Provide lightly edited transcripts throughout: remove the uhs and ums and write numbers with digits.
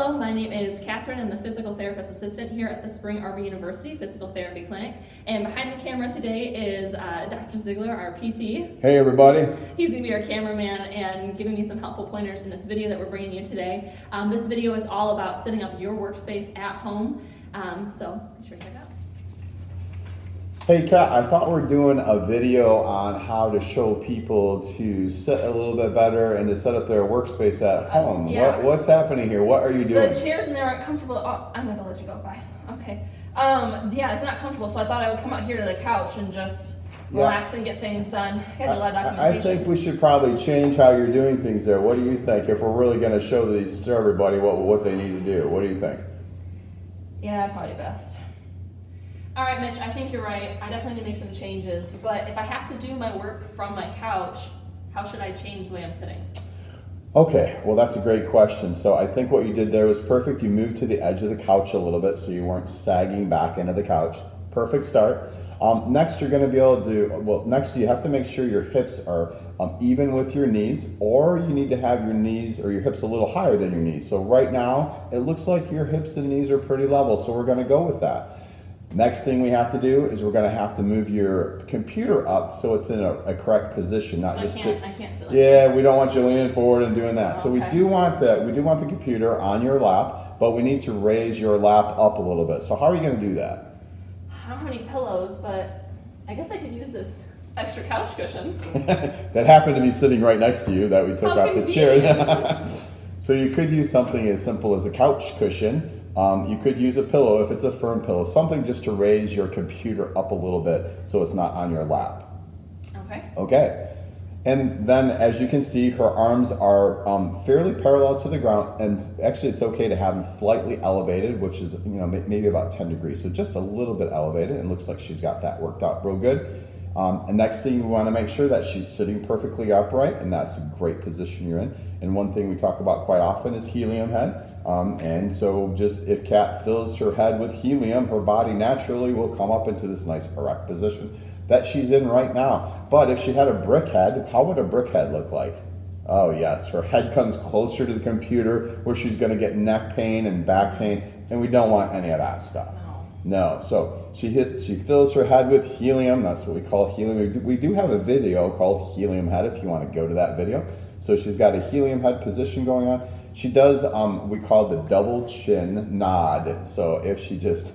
Hello, my name is Catherine. I'm the physical therapist assistant here at the Spring Arbor University Physical Therapy Clinic. And behind the camera today is Dr. Ziegler, our PT. Hey everybody. He's going to be our cameraman and giving me some helpful pointers in this video that we're bringing you today. This video is all about setting up your workspace at home. So be sure to check it out. Hey Kat, I thought we were doing a video on how to show people to sit a little bit better and to set up their workspace at home. Yeah. What's happening here? What are you doing? The chairs in there aren't comfortable. Oh, I'm going to let you go. Bye. Okay. Yeah, it's not comfortable, so I thought I would come out here to the couch and just relax and get things done. I got a lot of documentation. I think we should probably change how you're doing things there. What do you think? If we're really going to show these to everybody what they need to do, what do you think? Yeah, probably best. All right, Mitch, I think you're right. I definitely need to make some changes, but if I have to do my work from my couch, how should I change the way I'm sitting? Okay, well that's a great question. So I think what you did there was perfect. You moved to the edge of the couch a little bit so you weren't sagging back into the couch. Perfect start. Next you're going to be able to do, next you have to make sure your hips are even with your knees, or you need to have your knees or your hips a little higher than your knees. So right now it looks like your hips and knees are pretty level, so we're going to go with that. Next thing we have to do is we're going to have to move your computer up so it's in a correct position, not so just sit. I can't sit like yeah, this. We don't want you leaning forward and doing that. Oh, so okay. we do want the computer on your lap, but we need to raise your lap up a little bit. So how are you going to do that? I don't have any pillows, but I guess I could use this extra couch cushion. That happened to be sitting right next to you that we took How off the chair. So you could use something as simple as a couch cushion. You could use a pillow if it's a firm pillow, something just to raise your computer up a little bit so it's not on your lap. Okay. Okay. And then as you can see, her arms are fairly parallel to the ground, and actually it's okay to have them slightly elevated, which is maybe about 10 degrees. So just a little bit elevated, and looks like she's got that worked out real good. And next thing we want to make sure that she's sitting perfectly upright, and that's a great position you're in. And one thing we talk about quite often is helium head. And so just if Kat fills her head with helium, her body naturally will come up into this nice erect position that she's in right now. But if she had a brick head, how would a brick head look like? Oh yes, her head comes closer to the computer where she's going to get neck pain and back pain, and we don't want any of that stuff. No, so she fills her head with helium. That's what we call helium. We do have a video called Helium Head if you want to go to that video. So she's got a helium head position going on. She does, we call it the double chin nod. So if she just,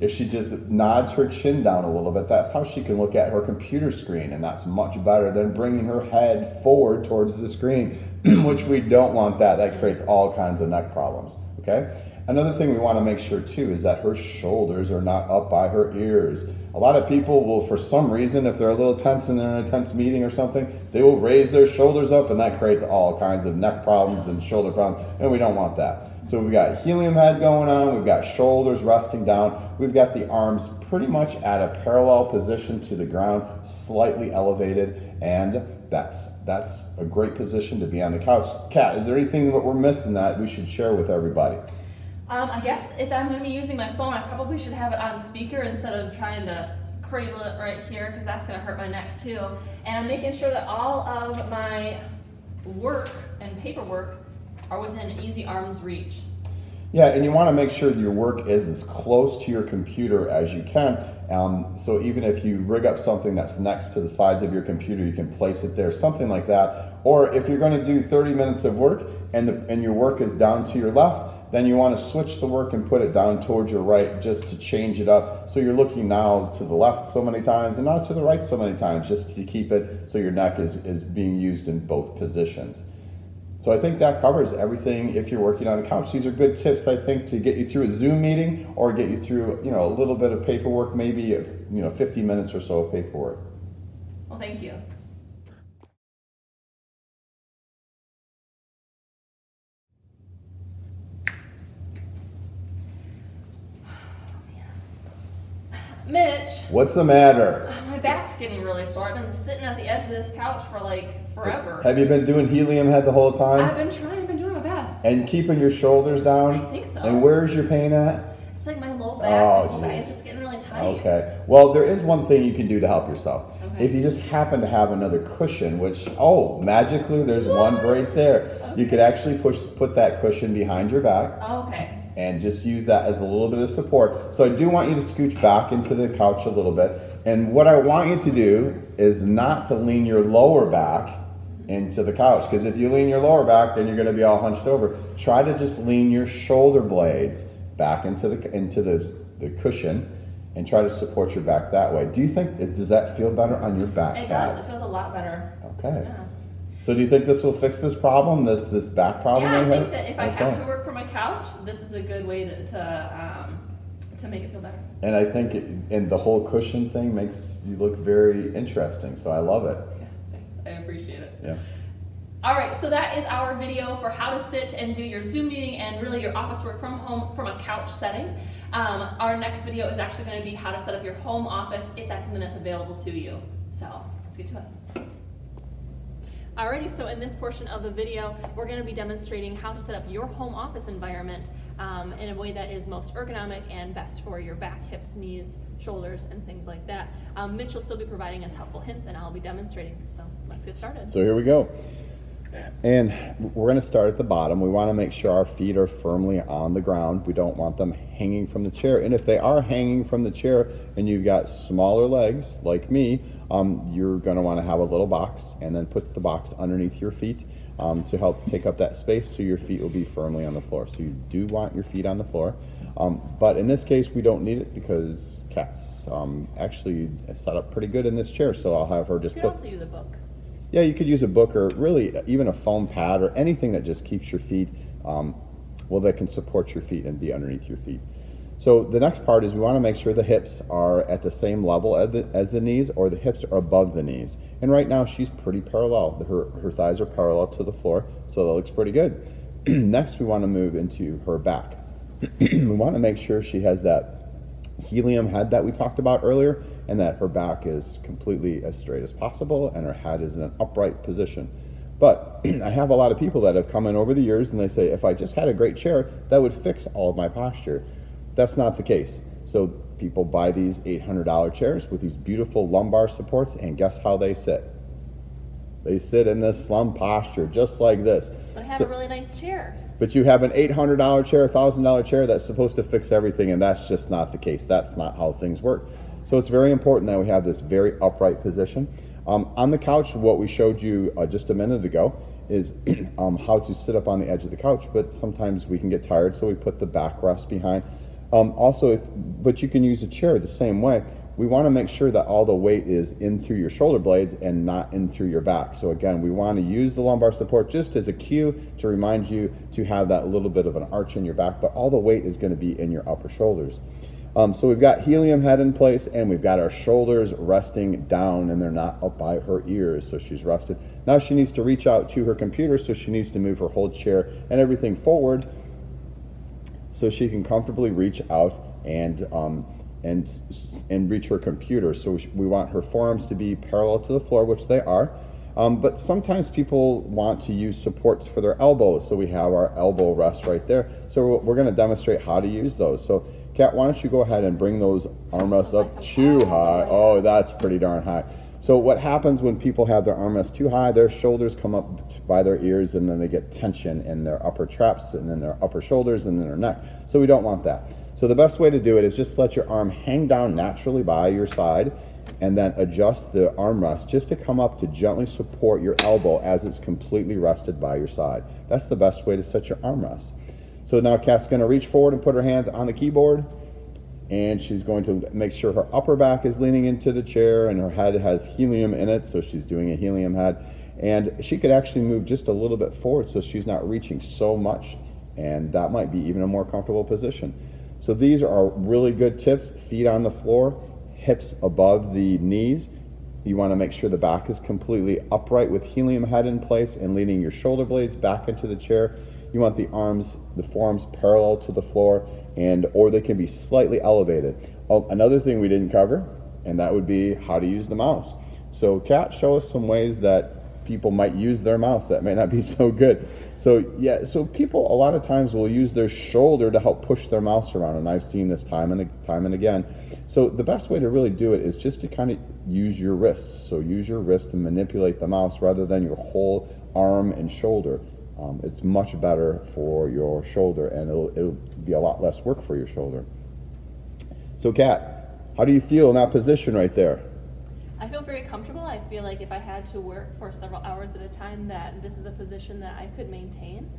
if she just nods her chin down a little bit, that's how she can look at her computer screen. And that's much better than bringing her head forward towards the screen, which we don't want that. That creates all kinds of neck problems, okay? Another thing we want to make sure too is that her shoulders are not up by her ears. A lot of people will, for some reason, if they're a little tense and they're in a tense meeting or something, they will raise their shoulders up, and that creates all kinds of neck problems and shoulder problems, and we don't want that. So we've got helium head going on, we've got shoulders resting down, we've got the arms pretty much at a parallel position to the ground, slightly elevated, and that's a great position to be on the couch. Kat, is there anything that we're missing that we should share with everybody? I guess if I'm going to be using my phone, I probably should have it on speaker instead of trying to cradle it right here, because that's going to hurt my neck too. And I'm making sure that all of my work and paperwork are within easy arm's reach. Yeah, and you want to make sure that your work is as close to your computer as you can. So even if you rig up something that's next to the sides of your computer, you can place it there, something like that. Or if you're going to do 30 minutes of work and your work is down to your left, then you want to switch the work and put it down towards your right just to change it up. So you're looking now to the left so many times and now to the right so many times, just to keep it so your neck is being used in both positions. So I think that covers everything if you're working on a couch. These are good tips, I think, to get you through a Zoom meeting or get you through, a little bit of paperwork, maybe 50 minutes or so of paperwork. Well, thank you. Mitch. What's the matter? My back's getting really sore. I've been sitting at the edge of this couch for like forever. Have you been doing helium head the whole time? I've been doing my best. And keeping your shoulders down? I think so. And where's your pain at? It's like my low back. Oh, my low back is just getting really tight. Okay. Well, there is one thing you can do to help yourself. Okay. If you just happen to have another cushion, which, oh, magically there's one right there. Okay. You could actually put that cushion behind your back. Oh, okay. And just use that as a little bit of support. So I do want you to scooch back into the couch a little bit. And what I want you to do is not to lean your lower back into the couch, because if you lean your lower back, then you're going to be all hunched over. Try to just lean your shoulder blades back into the cushion and try to support your back that way. Do you think, does that feel better on your back? It does. It feels a lot better. Okay. Yeah. So do you think this will fix this problem, this back problem? Yeah, I think that if I have to work from a couch, this is a good way to make it feel better. And I think and the whole cushion thing makes you look very interesting, so I love it. Yeah, thanks. I appreciate it. Yeah. All right, so that is our video for how to sit and do your Zoom meeting and really your office work from home from a couch setting. Our next video is actually going to be how to set up your home office if that's something that's available to you. So let's get to it. Alrighty, so in this portion of the video, we're going to be demonstrating how to set up your home office environment in a way that is most ergonomic and best for your back, hips, knees, shoulders, and things like that. Mitch will still be providing us helpful hints, and I'll be demonstrating. So let's get started. So here we go. And we're going to start at the bottom. We want to make sure our feet are firmly on the ground. We don't want them hanging from the chair. And if they are hanging from the chair and you've got smaller legs like me, you're going to want to have a little box and then put the box underneath your feet to help take up that space so your feet will be firmly on the floor. So you do want your feet on the floor. But in this case, we don't need it because Kat's actually set up pretty good in this chair. So I'll have her just You could also use a book. Yeah, you could use a book or really even a foam pad or anything that just keeps your feet, well, that can support your feet and be underneath your feet. So the next part is we want to make sure the hips are at the same level as the knees, or the hips are above the knees. And right now she's pretty parallel. Her thighs are parallel to the floor, so that looks pretty good. Next we want to move into her back. We want to make sure she has that helium head that we talked about earlier, and that her back is completely as straight as possible and her head is in an upright position. But I have a lot of people that have come in over the years and they say, if I just had a great chair, that would fix all of my posture. That's not the case. So people buy these $800 chairs with these beautiful lumbar supports, and guess how they sit? They sit in this slump posture, just like this. But I have a really nice chair. But you have an $800 chair, $1,000 chair that's supposed to fix everything, and that's just not the case. That's not how things work. So it's very important that we have this very upright position. On the couch, what we showed you just a minute ago is how to sit up on the edge of the couch, but sometimes we can get tired, so we put the backrest behind. But you can use a chair the same way. We want to make sure that all the weight is in through your shoulder blades and not in through your back. So again, we want to use the lumbar support just as a cue to remind you to have that little bit of an arch in your back, but all the weight is going to be in your upper shoulders. So we've got helium head in place, and we've got our shoulders resting down, and they're not up by her ears, so she's rested. Now she needs to reach out to her computer, so she needs to move her whole chair and everything forward so she can comfortably reach out and reach her computer. So we want her forearms to be parallel to the floor, which they are. But sometimes people want to use supports for their elbows, so we have our elbow rest right there. So we're going to demonstrate how to use those. So Kat, why don't you go ahead and bring those armrests up too high. Oh, that's pretty darn high. So what happens when people have their armrests too high, their shoulders come up by their ears, and then they get tension in their upper traps and then their upper shoulders and then their neck. So we don't want that. So the best way to do it is just let your arm hang down naturally by your side, and then adjust the armrest just to come up to gently support your elbow as it's completely rested by your side. That's the best way to set your armrest. So now Kat's going to reach forward and put her hands on the keyboard, and she's going to make sure her upper back is leaning into the chair and her head has helium in it, so she's doing a helium head. And she could actually move just a little bit forward so she's not reaching so much, and that might be even a more comfortable position. So these are really good tips. Feet on the floor, hips above the knees. You want to make sure the back is completely upright with helium head in place and leaning your shoulder blades back into the chair. You want the forearms parallel to the floor, or they can be slightly elevated. Oh, another thing we didn't cover, and that would be how to use the mouse. So Kat, show us some ways that people might use their mouse that may not be so good. So yeah, so people a lot of times will use their shoulder to help push their mouse around, and I've seen this time and again. So the best way to really do it is just to kind of use your wrists. So use your wrist to manipulate the mouse rather than your whole arm and shoulder. It's much better for your shoulder, and it'll be a lot less work for your shoulder. So Kat, how do you feel in that position right there? I feel very comfortable. I feel like if I had to work for several hours at a time, that this is a position that I could maintain.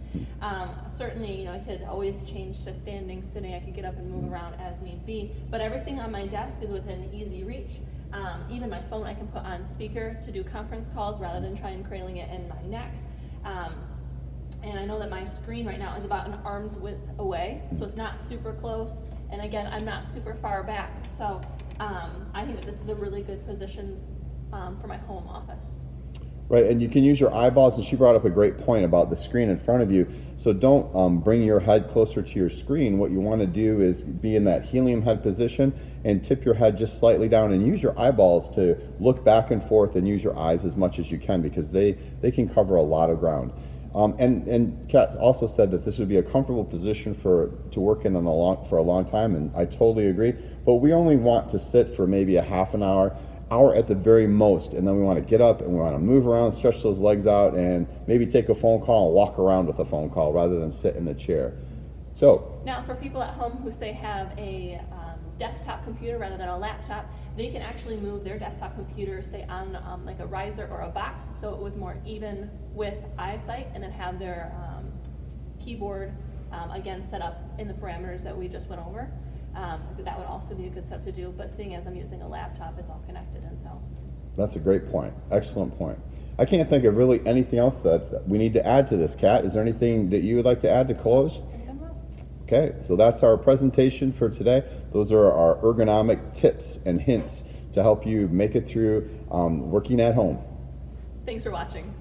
Certainly, I could always change to standing, sitting. I could get up and move around as need be. But everything on my desk is within easy reach. Even my phone I can put on speaker to do conference calls rather than try and cradling it in my neck. And I know that my screen right now is about an arm's width away, so it's not super close. And again, I'm not super far back. So I think that this is a really good position for my home office. Right, and you can use your eyeballs, and she brought up a great point about the screen in front of you. So don't bring your head closer to your screen. What you want to do is be in that helium head position and tip your head just slightly down, and use your eyeballs to look back and forth, and use your eyes as much as you can, because they can cover a lot of ground. And Kat also said that this would be a comfortable position to work in for a long time, and I totally agree. But we only want to sit for maybe a half an hour at the very most, and then we want to get up and we want to move around, stretch those legs out, and maybe take a phone call and walk around with a phone call rather than sit in the chair. So now, for people at home who say have a desktop computer rather than a laptop, they can actually move their desktop computer, say on like a riser or a box, so it was more even with eyesight, and then have their keyboard again set up in the parameters that we just went over. That would also be a good setup to do, but seeing as I'm using a laptop, it's all connected, and so. That's a great point. Excellent point. I can't think of really anything else that we need to add to this, Kat. Is there anything that you would like to add to close? Okay, so that's our presentation for today. Those are our ergonomic tips and hints to help you make it through working at home. Thanks for watching.